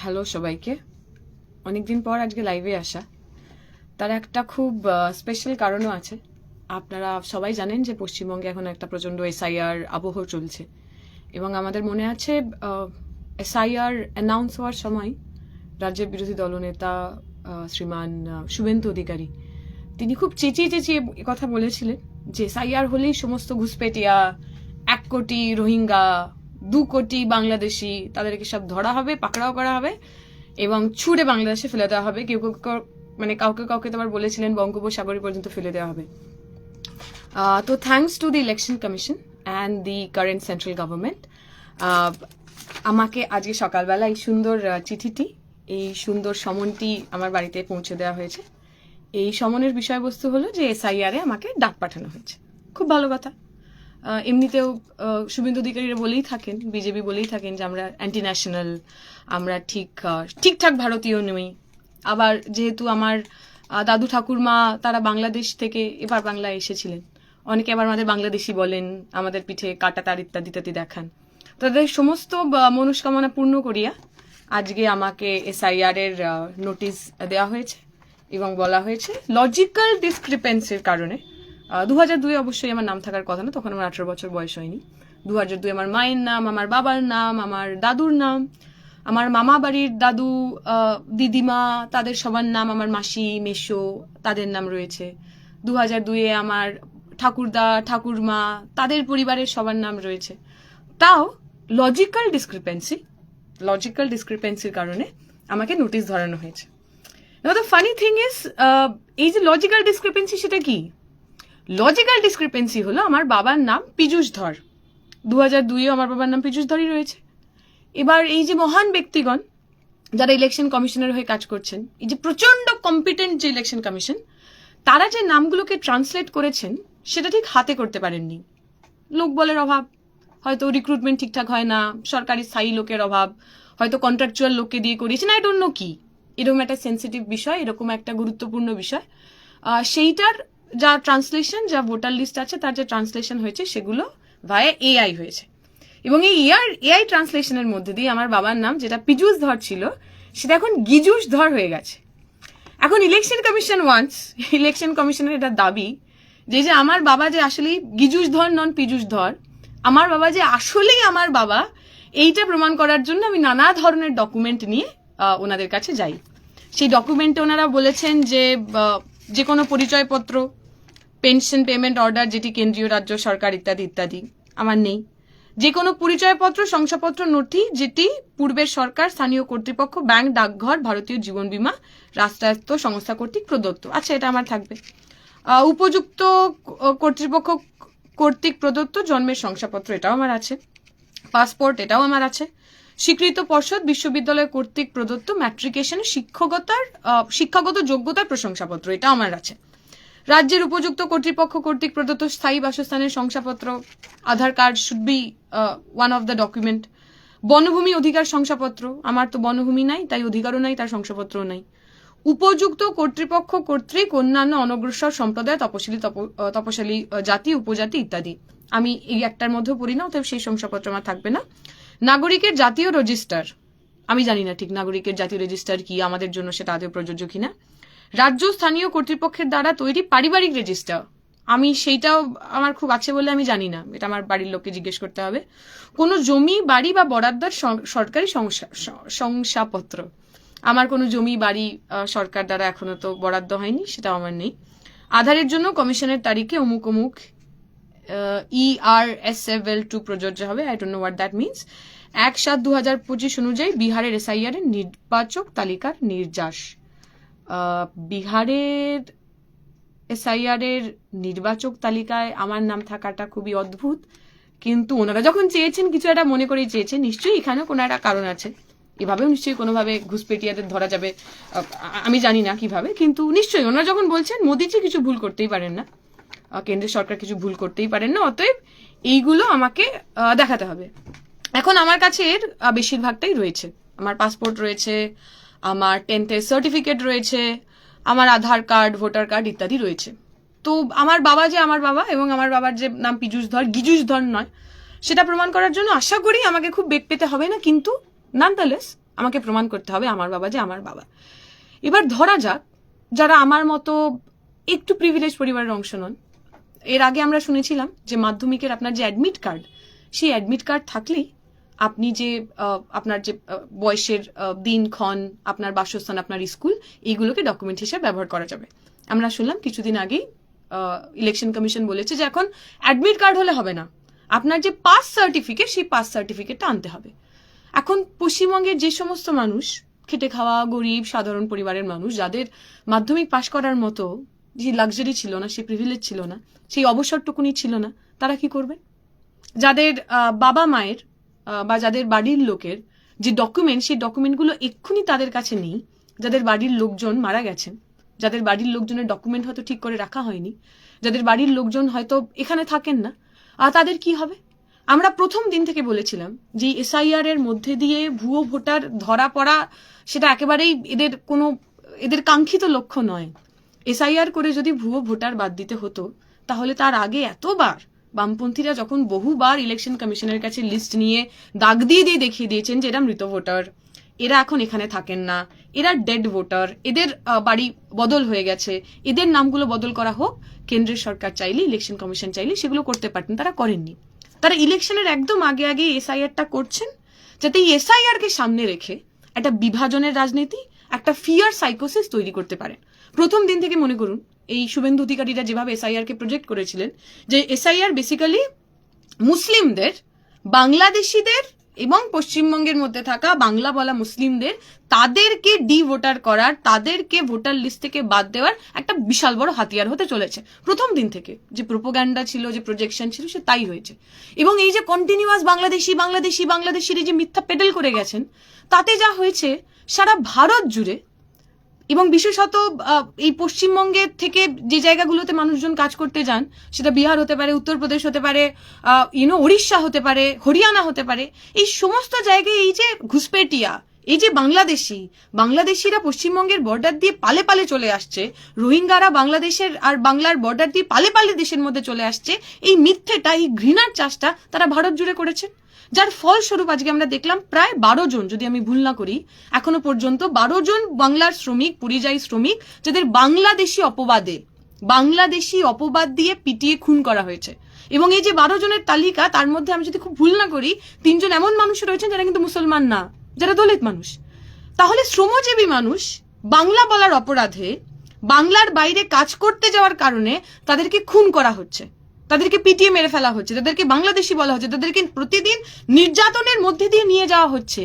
Hello সবাইকে। অনেকদিন পর আজকে লাইভে আসা, তার একটা খুব স্পেশাল কারণও আছে। আপনারা সবাই জানেন যে পশ্চিমবঙ্গে এখন একটা প্রচণ্ড এসআইআর আবহ চলছে, এবং আমাদের মনে আছে এসআইআর অ্যানাউন্স হওয়ার সময় রাজ্যের বিরোধী দলনেতা শ্রীমান শুভেন্দু অধিকারী তিনি খুব চেঁচিয়ে চেঁচিয়ে কথা বলেছিলেন যে এসআইআর হলেই সমস্ত ঘুষপেটিয়া 1 কোটি রোহিঙ্গা 2 কোটি বাংলাদেশি তাদেরকে সব ধরা হবে, পাকড়াও করা হবে এবং ছুড়ে বাংলাদেশে ফেলে দেওয়া হবে। কেউ কেউ মানে কাউকে কাউকে তো আবার বলেছিলেন বঙ্গোপসাগরে পর্যন্ত ফেলে দেওয়া হবে। তো thanks to the election commission and the current central government, আমাকে আজকে সকালবেলা এই সুন্দর চিঠিটি, এই সুন্দর সমনটি আমার বাড়িতে পৌঁছে দেওয়া হয়েছে। এই সমনের বিষয়বস্তু হলো যে এসআইআরে আমাকে ডাক পাঠানো হয়েছে। খুব ভালো কথা। এমনিতেও শুভেন্দু অধিকারীরা বলেই থাকেন, বিজেপি বলেই থাকেন যে আমরা অ্যান্টি ন্যাশনাল, আমরা ঠিকঠাক ভারতীয় নই। আবার যেহেতু আমার দাদু ঠাকুরমা তারা বাংলাদেশ থেকে এবার বাংলায় এসেছিলেন, অনেকে আবার আমাদের বাংলাদেশি বলেন, আমাদের পিঠে কাটা তার ইত্যাদি ইত্যাদি দেখান। তাদের সমস্ত মনস্কামনা পূর্ণ করিয়া আজকে আমাকে এসআইআর এর নোটিশ দেওয়া হয়েছে এবং বলা হয়েছে লজিক্যাল ডিসক্রিপেন্সির কারণে 2002 অবশ্যই আমার নাম থাকার কথা না, তখন আমার 18 বছর বয়স হয়নি। 2002 আমার মায়ের নাম, আমার বাবার নাম, আমার দাদুর নাম, আমার মামা বাড়ির দাদু দিদিমা তাদের সবার নাম, আমার মাসি মেশো তাদের নাম রয়েছে। 2002 আমার ঠাকুরদা ঠাকুরমা তাদের পরিবারের সবার নাম রয়েছে। তাও লজিক্যাল ডিসক্রিপেন্সির কারণে আমাকে নোটিশ ধরানো হয়েছে। দ্য ফানি থিং ইজ, এই যে লজিক্যাল ডিসক্রিপেন্সি, সেটা কি? লজিক্যাল ডিসক্রিপেন্সি হলো আমার বাবার নাম পীযূষ ধর, 2002 আমার বাবার নাম পীযূষ ধরই রয়েছে। এবার এই যে মহান ব্যক্তিগণ যারা ইলেকশন কমিশনের হয়ে কাজ করছেন, এই যে প্রচন্ড কম্পিটেন্ট যে ইলেকশন কমিশন, তারা যে নামগুলোকে ট্রান্সলেট করেছেন সেটা ঠিক হাতে করতে পারেননি। লোকবলের অভাব, হয়তো রিক্রুটমেন্ট ঠিকঠাক হয় না, সরকারি স্থায়ী লোকের অভাব, হয়তো কন্ট্রাকচুয়াল লোককে দিয়ে করিয়েছেন, আই ডোন্ট নো কি। এরকম একটা সেন্সিটিভ বিষয়, এরকম একটা গুরুত্বপূর্ণ বিষয়, সেইটার যা ট্রান্সলেশন, যা ভোটার লিস্ট আছে তার যে ট্রান্সলেশন হয়েছে সেগুলো ভায়া এআই হয়েছে। এবং এই এআই ট্রান্সলেশনের মধ্যে দিয়ে আমার বাবার নাম যেটা পীযূষ ধর ছিল সেটা এখন গিজুষ ধর হয়ে গেছে। এখন ইলেকশন কমিশনের এটা দাবি যে আমার বাবা যে আসলে গিজুষ ধর নন পীযূষ ধর, আমার বাবা যে আসলেই আমার বাবা, এইটা প্রমাণ করার জন্য আমি নানা ধরনের ডকুমেন্ট নিয়ে ওনাদের কাছে যাই। সেই ডকুমেন্টে ওনারা বলেছেন যে কোনো পরিচয়পত্র, পেনশন পেমেন্ট অর্ডার যেটি কেন্দ্রীয় রাজ্য সরকার ইত্যাদি ইত্যাদি আমার নেই। যে কোনো পরিচয়পত্র শংসাপত্র নথি যেটি পূর্বের সরকার, স্থানীয় কর্তৃপক্ষ, ব্যাংক, ডাকঘর, ভারতীয় জীবন বীমা, রাষ্ট্রায়ত্ত সংস্থা কর্তৃক প্রদত্ত, আচ্ছা এটা আমার থাকবে। উপযুক্ত কর্তৃপক্ষ কর্তৃক প্রদত্ত জন্মের শংসাপত্র, এটাও আমার আছে। পাসপোর্ট, এটাও আমার আছে। স্বীকৃত পর্ষদ বিশ্ববিদ্যালয় কর্তৃক প্রদত্ত ম্যাট্রিকেশনের শিক্ষাগত যোগ্যতার প্রশংসাপত্র, এটাও আমার আছে। রাজ্যের উপযুক্ত কর্তৃপক্ষ কর্তৃক প্রদত্ত স্থায়ী বাসস্থানের শংসাপত্র, Aadhaar card should be one of the document. বনভূমি অধিকার শংসাপত্র, আমার তো বনভূমি নাই, তাই অধিকারও নাই, তার শংসাপত্রও নাই। উপযুক্ত কর্তৃপক্ষ কর্তৃক অন্যান্য অনগ্রসর সম্প্রদায়, তপশালী জাতি, উপজাতি ইত্যাদি, আমি এই একটার মধ্যেও পড়ি না, অতএব সেই শংসাপত্র আমার থাকবে না। নাগরিকের জাতীয় রেজিস্টার, আমি জানি না ঠিক নাগরিকের জাতীয় রেজিস্টার কি, আমাদের জন্য সেটা আদৌ প্রযোজ্য কিনা। রাজ্য স্থানীয় কর্তৃপক্ষের দ্বারা তৈরি পারিবারিক রেজিস্টার, আমি সেইটাও আমার খুব আছে বলে আমি জানি না, এটা আমার বাড়ির লোককে জিজ্ঞেস করতে হবে। কোনো জমি বাড়ি বা বরাদ্দার সরকারি শংসাপত্র, আমার কোনো জমি বাড়ি সরকার দ্বারা এখনো তো বরাদ্দ হয়নি, সেটাও আমার নেই। আধারের জন্য কমিশনের তারিখে অমুক অমুক ERSFL2 প্রযোজ্য হবে, I don't know what that means. 1/7/2025 অনুযায়ী বিহারের এসআইআর এর নির্বাচক তালিকার নির্যাস। বিহারের এসআইআর এর নির্বাচক তালিকায় আমার নাম থাকাটা খুবই অদ্ভুত, কিন্তু ওনারা যখন চেয়েছেন কিছু একটা মনে করেই চেয়েছেন, নিশ্চয়ই এখানেও কোনো একটা কারণ আছে। এভাবেও নিশ্চয়ই কোনোভাবে ঘুষপেটিয়াদের ধরা যাবে, আমি জানি না কিভাবে, কিন্তু নিশ্চয়ই ওনারা যখন বলছেন মোদিজি কিছু ভুল করতেই পারেন না, কেন্দ্রের সরকার কিছু ভুল করতেই পারেন না, অতএব এইগুলো আমাকে দেখাতে হবে। এখন আমার কাছে এর বেশিরভাগটাই রয়েছে, আমার পাসপোর্ট রয়েছে, আমার 10th সার্টিফিকেট রয়েছে, আমার আধার কার্ড, ভোটার কার্ড ইত্যাদি রয়েছে। তো আমার বাবা যে আমার বাবা এবং আমার বাবার যে নাম পীযূষ ধর, গিজুষ ধর নয়, সেটা প্রমাণ করার জন্য আশা করি আমাকে খুব বেগ পেতে হবে না, কিন্তু নানদালেস আমাকে প্রমাণ করতে হবে আমার বাবা যে আমার বাবা। এবার ধরা যাক যারা আমার মতো একটু প্রিভিলেজ পরিবারের অংশ নন, এর আগে আমরা শুনেছিলাম যে মাধ্যমিকের আপনার যে অ্যাডমিট কার্ড, সেই অ্যাডমিট কার্ড থাকলেই আপনি যে আপনার যে বয়সের দিনক্ষণ, আপনার বাসস্থান, আপনার স্কুল, এইগুলোকে ডকুমেন্ট হিসেবে ব্যবহার করা যাবে। আমরা শুনলাম কিছুদিন আগেই ইলেকশন কমিশন বলেছে যে এখন অ্যাডমিট কার্ড হলে হবে না, আপনার যে পাস সার্টিফিকেট, সেই পাস সার্টিফিকেটটা আনতে হবে। এখন পশ্চিমবঙ্গের যে সমস্ত মানুষ খেটে খাওয়া গরিব সাধারণ পরিবারের মানুষ, যাদের মাধ্যমিক পাশ করার মতো যে লাক্সারি ছিল না, সেই প্রিভিলেজ ছিল না, সেই অবসরটুকুনি ছিল না, তারা কি করবেন? যাদের বাবা মায়ের বা যাদের বাড়ির লোকের যে ডকুমেন্ট, সেই ডকুমেন্টগুলো এক্ষুনি তাদের কাছে নেই, যাদের বাড়ির লোকজন মারা গেছেন, যাদের বাড়ির লোকজনের ডকুমেন্ট হয়তো ঠিক করে রাখা হয়নি, যাদের বাড়ির লোকজন হয়তো এখানে থাকেন না, তাদের কি হবে? আমরা প্রথম দিন থেকে বলেছিলাম যে এসআইআর এর মধ্যে দিয়ে ভুয়ো ভোটার ধরা পড়া সেটা একেবারেই এদের কাঙ্ক্ষিত লক্ষ্য নয়। এসআইআর করে যদি ভুয়ো ভোটার বাদ দিতে হতো, তাহলে তার আগে এতবার বামপন্থীরা যখন বহুবার ইলেকশন কমিশনের কাছে লিস্ট নিয়ে দাগ দিয়ে দিয়ে দেখিয়ে দিয়েছেন যে এরা মৃত ভোটার, এরা এখন এখানে থাকেন না, এরা ডেড ভোটার, এদের বাড়ি বদল হয়ে গেছে, এদের নামগুলো বদল করা হোক, কেন্দ্রের সরকার চাইলে, ইলেকশন কমিশন চাইলে সেগুলো করতে পারতেন, তারা করেননি। তারা ইলেকশনের একদম আগে আগে এসআইআরটা করছেন, যাতে এই এসআইআর কে সামনে রেখে একটা বিভাজনের রাজনীতি, একটা ফিয়ার সাইকোসিস তৈরি করতে পারেন। প্রথম দিন থেকে মনে করুন এই শুভেন্দু অধিকারীরা যেভাবে এসআইআর কে প্রজেক্ট করেছিলেন, যে এসআইআর বেসিক্যালি মুসলিমদের, বাংলাদেশিদের এবং পশ্চিমবঙ্গের মধ্যে থাকা বাংলা বলা মুসলিমদের, তাদেরকে ডি ভোটার করার, তাদেরকে ভোটার লিস্ট থেকে বাদ দেওয়ার একটা বিশাল বড় হাতিয়ার হতে চলেছে। প্রথম দিন থেকে যে প্রোপাগান্ডা ছিল, যে প্রজেকশন ছিল, সে তাই হয়েছে। এবং এই যে কন্টিনিউয়াস বাংলাদেশি বাংলাদেশি বাংলাদেশির যে মিথ্যা পেডেল করে গেছেন, তাতে যা হয়েছে সারা ভারত জুড়ে এবং বিশেষত এই পশ্চিমবঙ্গের থেকে যে জায়গাগুলোতে মানুষজন কাজ করতে যান, সেটা বিহার হতে পারে, উত্তরপ্রদেশ হতে পারে, উড়িষ্যা হতে পারে, হরিয়ানা হতে পারে, এই সমস্ত জায়গায় এই যে ঘুষপেটিয়া, এই যে বাংলাদেশিরা পশ্চিমবঙ্গের বর্ডার দিয়ে পালে পালে চলে আসছে, রোহিঙ্গারা বাংলাদেশের আর বাংলার বর্ডার দিয়ে পালে পালে দেশের মধ্যে চলে আসছে, এই মিথ্যেটা, এই ঘৃণার চাষটা তারা ভারত জুড়ে করেছেন। যার ফলস্বরূপ আজকে আমরা দেখলাম প্রায় 12 জন, যদি আমি ভুল না করি, এখনো পর্যন্ত 12 জন বাংলার শ্রমিক, পরিযায়ী শ্রমিক, যাদের বাংলাদেশি অপবাদ দিয়ে পিটিয়ে খুন করা হয়েছে। এবং এই যে 12 জনের তালিকা, তার মধ্যে আমি যদি খুব ভুল না করি, 3 জন এমন মানুষ রয়েছেন যারা কিন্তু মুসলমান না, যারা দলিত মানুষ। তাহলে শ্রমজীবী মানুষ বাংলা বলার অপরাধে বাংলার বাইরে কাজ করতে যাওয়ার কারণে তাদেরকে খুন করা হচ্ছে, তাদেরকে পিটিয়ে মেরে ফেলা হচ্ছে, তাদেরকে বাংলাদেশি বলা হচ্ছে, তাদেরকে প্রতিদিন নির্যাতনের মধ্যে দিয়ে নিয়ে যাওয়া হচ্ছে।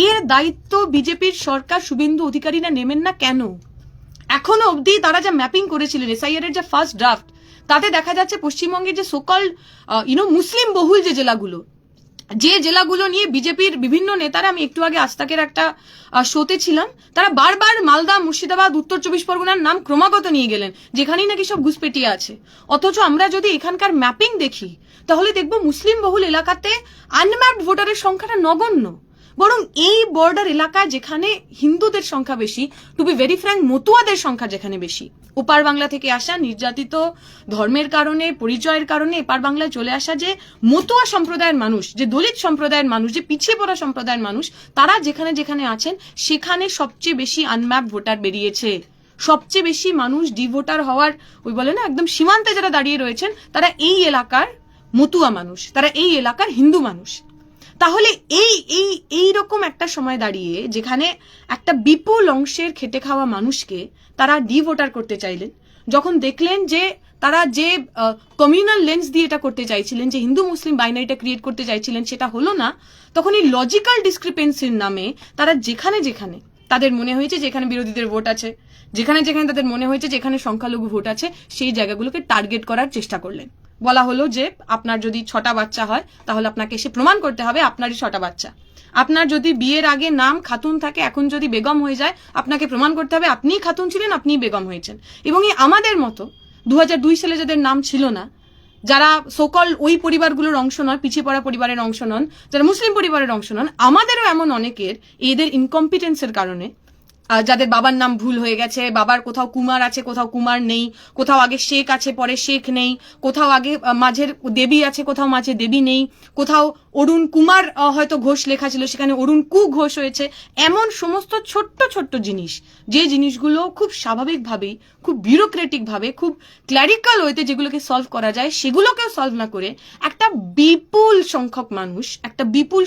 এর দায়িত্ব বিজেপির সরকার, শুভেন্দু অধিকারীরা নেবেন না কেন? এখনো অবধি তারা যা ম্যাপিং করেছিলেন, এসআইআর এর যা ফার্স্ট ড্রাফট, তাতে দেখা যাচ্ছে পশ্চিমবঙ্গের যে সোকল মুসলিম বহুল যে জেলাগুলো নিয়ে বিজেপির বিভিন্ন নেতারা, আমি একটু আগে আজতাকের একটা শোতে ছিলাম, তারা বারবার মালদা, মুর্শিদাবাদ, উত্তর 24 পরগনার নাম ক্রমাগত নিয়ে গেলেন, যেখানেই নাকি সব ঘুষপেটিয়া আছে। অথচ আমরা যদি এখানকার ম্যাপিং দেখি, তাহলে দেখবো মুসলিম বহুল এলাকাতে আনম্যাপড ভোটারের সংখ্যাটা নগণ্য। বরং এই বর্ডার এলাকায় যেখানে হিন্দুদের সংখ্যা বেশি, টু বি ভেরি ফ্র্যাঙ্ক মতুয়াদের সংখ্যা যেখানে বেশি, ওপার বাংলা থেকে আসা, নির্যাতিত ধর্মের কারণে, পরিচয়ের কারণে এপার বাংলায় চলে আসা যে মতুয়া সম্প্রদায়ের মানুষ, যে দলিত সম্প্রদায়ের মানুষ, যে পিছিয়ে পড়া সম্প্রদায়ের মানুষ, তারা যেখানে যেখানে আছেন, সেখানে সবচেয়ে বেশি আনম্যাপড ভোটার বেরিয়েছে। সবচেয়ে বেশি মানুষ ডি ভোটার হওয়ার, ওই বলে না, একদম সীমান্তে যারা দাঁড়িয়ে রয়েছেন, তারা এই এলাকার মতুয়া মানুষ, তারা এই এলাকার হিন্দু মানুষ। তাহলে এই রকম একটা সময় দাঁড়িয়ে, যেখানে একটা বিপুল অংশের খেটে খাওয়া মানুষকে তারা ডি ভোটার করতে চাইলেন, যখন দেখলেন যে তারা যে কমিউনাল লেন্স দিয়ে এটা করতে চাইছিলেন, যে হিন্দু মুসলিম বাইনারিটা ক্রিয়েট করতে চাইছিলেন, সেটা হলো না, তখন এই লজিক্যাল ডিসক্রিপেন্সির নামে তারা যেখানে যেখানে তাদের মনে হয়েছে যেখানে বিরোধীদের ভোট আছে, যেখানে যেখানে তাদের মনে হয়েছে যেখানে সংখ্যালঘু ভোট আছে, সেই জায়গাগুলোকে টার্গেট করার চেষ্টা করলেন। বলা হলো যে আপনার যদি 6টা বাচ্চা হয়, তাহলে আপনাকে এসে প্রমাণ করতে হবে আপনারই 6টা বাচ্চা। আপনার যদি বিয়ের আগে নাম খাতুন থাকে, এখন যদি বেগম হয়ে যায়, আপনাকে প্রমাণ করতে হবে আপনিই খাতুন ছিলেন, আপনিই বেগম হয়েছেন। এবং এই আমাদের মতো 2002 সালে যাদের নাম ছিল না, যারা সোকল ওই পরিবারগুলোর অংশ নয়, পিছিয়ে পড়া পরিবারের অংশ নন, যারা মুসলিম পরিবারের অংশ নন, আমাদেরও এমন অনেকের এদের ইনকম্পিটেন্সের কারণে, যাদের বাবার নাম ভুল হয়ে গেছে, বাবার কোথাও কুমার আছে, কোথাও কুমার নেই, কোথাও আগে শেখ আছে পরে শেখ নেই, কোথাও আগে মাঝের দেবী আছে, কোথাও মাঝে দেবী নেই, কোথাও অরুণ কুমার হয়তো ঘোষ লেখা ছিল, সেখানে অরুণ কু ঘোষ হয়েছে। এমন সমস্ত ছোট্ট ছোট্ট জিনিস, যে জিনিসগুলো খুব স্বাভাবিকভাবেই, খুব বিউরোক্রেটিক ভাবে, খুব ক্ল্যারিক্যাল ওয়েতে যেগুলোকে সলভ করা যায়, সেগুলোকেও সলভ না করে একটা বিপুল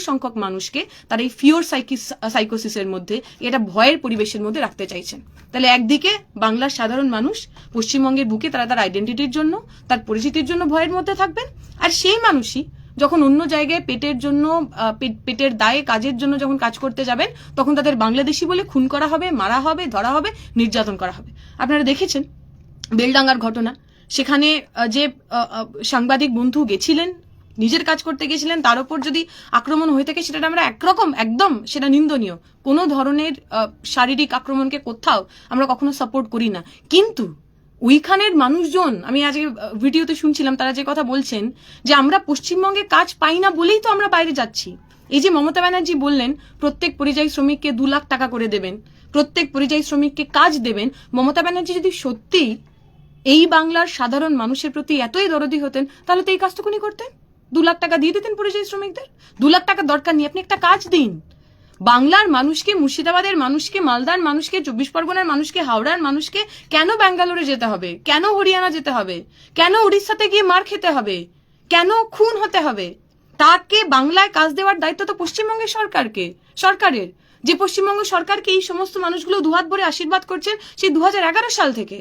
সংখ্যক মানুষকে তারা এই ফিওর সাইকোসিসের মধ্যে, এটা ভয়ের পরিবেশের মধ্যে রাখতে চাইছেন। তাহলে একদিকে বাংলার সাধারণ মানুষ পশ্চিমবঙ্গের বুকে তারা তার আইডেন্টিটির জন্য, তার পরিচিতির জন্য ভয়ের মধ্যে থাকবেন, আর সেই মানুষই যখন অন্য জায়গায় পেটের জন্য, পেটের দায়ে কাজের জন্য যখন কাজ করতে যাবেন, তখন তাদের বাংলাদেশি বলে খুন করা হবে, মারা হবে, ধরা হবে, নির্যাতন করা হবে। আপনারা দেখেছেন বেলডাঙ্গার ঘটনা, সেখানে যে সাংবাদিক বন্ধু গেছিলেন, নিজের কাজ করতে গেছিলেন, তার উপর যদি আক্রমণ হয়ে থাকে, সেটা আমরা একরকম একদম সেটা নিন্দনীয়। কোনো ধরনের শারীরিক আক্রমণকে কোথাও আমরা কখনো সাপোর্ট করি না, কিন্তু ওইখানের মানুষজন, আমি আজকে ভিডিওতে শুনছিলাম, তারা যে কথা বলছেন যে আমরা পশ্চিমবঙ্গে কাজ পাই না বলেই তো আমরা বাইরে যাচ্ছি। এই যে মমতা ব্যানার্জি বললেন প্রত্যেক পরিযায়ী শ্রমিককে 2 লাখ টাকা করে দেবেন, প্রত্যেক পরিযায়ী শ্রমিককে কাজ দেবেন, মমতা ব্যানার্জি যদি সত্যি এই বাংলার সাধারণ মানুষের প্রতি এতই দরদি হতেন, তাহলে তো এই কাজটুকুনি করতেন, 2 লাখ টাকা দিয়ে দিতেন পরিযায়ী শ্রমিকদের। 2 লাখ টাকা দরকার নেই, আপনি একটা কাজ দিন। বাংলার মানুষকে, মুর্শিদাবাদের মানুষকে, মালদার মানুষকে, 24 পরগনার মানুষকে, হাওড়ার মানুষকে কেন ব্যাঙ্গালোরে যেতে হবে, কেন হরিয়ানা যেতে হবে, কেন উড়িষ্যাতে গিয়ে মার খেতে হবে, কেন খুন হতে হবে? তাকে বাংলায় কাজ দেওয়ার দায়িত্ব তো পশ্চিমবঙ্গের সরকারের, যে পশ্চিমবঙ্গ সরকারকে এই সমস্ত মানুষগুলো দুহাত ভরে আশীর্বাদ করছেন সেই 2011 সাল থেকে।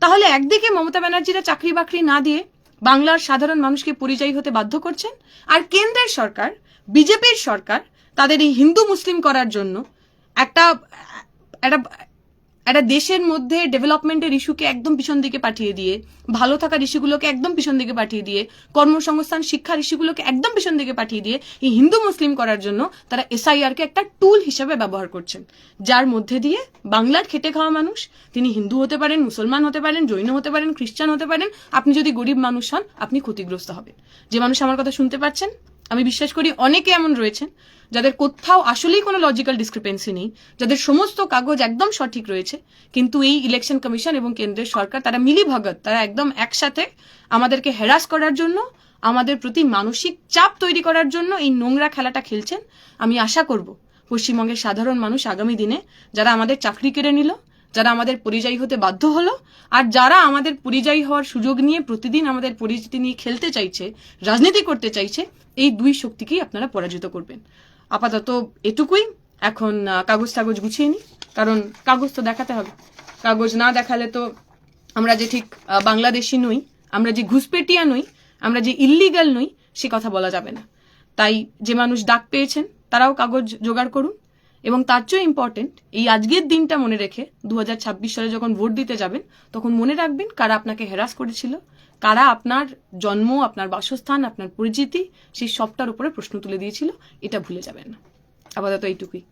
তাহলে একদিকে মমতা ব্যানার্জিরা চাকরি বাকরি না দিয়ে বাংলার সাধারণ মানুষকে পরিযায়ী হতে বাধ্য করছেন, আর কেন্দ্রের সরকার, বিজেপির সরকার, তাদের এই হিন্দু মুসলিম করার জন্য একটা দেশের মধ্যে ডেভেলপমেন্টের ইস্যুকে একদম পিছন দিকে পাঠিয়ে দিয়ে, ভালো থাকার ইস্যুগুলোকে একদম পিছন দিকে পাঠিয়ে দিয়ে, কর্মসংস্থান শিক্ষার ইস্যুগুলোকে একদম পিছন দিকে পাঠিয়ে দিয়ে এই হিন্দু মুসলিম করার জন্য তারা এসআইআর কে একটা টুল হিসেবে ব্যবহার করছেন, যার মধ্যে দিয়ে বাংলার খেটে খাওয়া মানুষ, তিনি হিন্দু হতে পারেন, মুসলমান হতে পারেন, জৈন হতে পারেন, খ্রিস্টান হতে পারেন, আপনি যদি গরিব মানুষ হন, আপনি ক্ষতিগ্রস্ত হবেন। যে মানুষ আমার কথা শুনতে পাচ্ছেন, আমি বিশ্বাস করি অনেকে এমন রয়েছেন যাদের কোথাও আসলেই কোনো লজিক্যাল ডিসক্রিপেন্সি নেই, যাদের সমস্ত কাগজ একদম সঠিক রয়েছে, কিন্তু এই ইলেকশন কমিশন এবং কেন্দ্রের সরকার তারা মিলিভগত, তারা একদম একসাথে আমাদেরকে হ্যারাস করার জন্য, আমাদের প্রতি মানসিক চাপ তৈরি করার জন্য এই নোংরা খেলাটা খেলছেন। আমি আশা করব পশ্চিমবঙ্গের সাধারণ মানুষ আগামী দিনে, যারা আমাদের চাকরি কেড়ে নিল, যারা আমাদের পরিযায়ী হতে বাধ্য হলো, আর যারা আমাদের পরিযায়ী হওয়ার সুযোগ নিয়ে প্রতিদিন আমাদের পরিচিতি নিয়ে খেলতে চাইছে, রাজনীতি করতে চাইছে, এই দুই শক্তিকেই আপনারা পরাজিত করবেন। আপাতত এটুকুই। এখন কাগজ গুছিয়ে নিই, কারণ কাগজ তো দেখাতে হবে। কাগজ না দেখালে তো আমরা যে ঠিক বাংলাদেশি নই, আমরা যে ঘুষপেটিয়া নই, আমরা যে ইল্লিগাল নই, সে কথা বলা যাবে না। তাই যে মানুষ ডাক পেয়েছেন তারাও কাগজ জোগাড় করুন, এবং তার চেয়ে ইম্পর্টেন্ট, এই আজকের দিনটা মনে রেখে 2026 সালে যখন ভোট দিতে যাবেন, তখন মনে রাখবেন কারা আপনাকে হ্যারাস করেছিল, কারা আপনার জন্ম, আপনার বাসস্থান, আপনার পরিচিতি, সেই সবটার উপরে প্রশ্ন তুলে দিয়েছিল। এটা ভুলে যাবেন না। আপাতত এইটুকুই।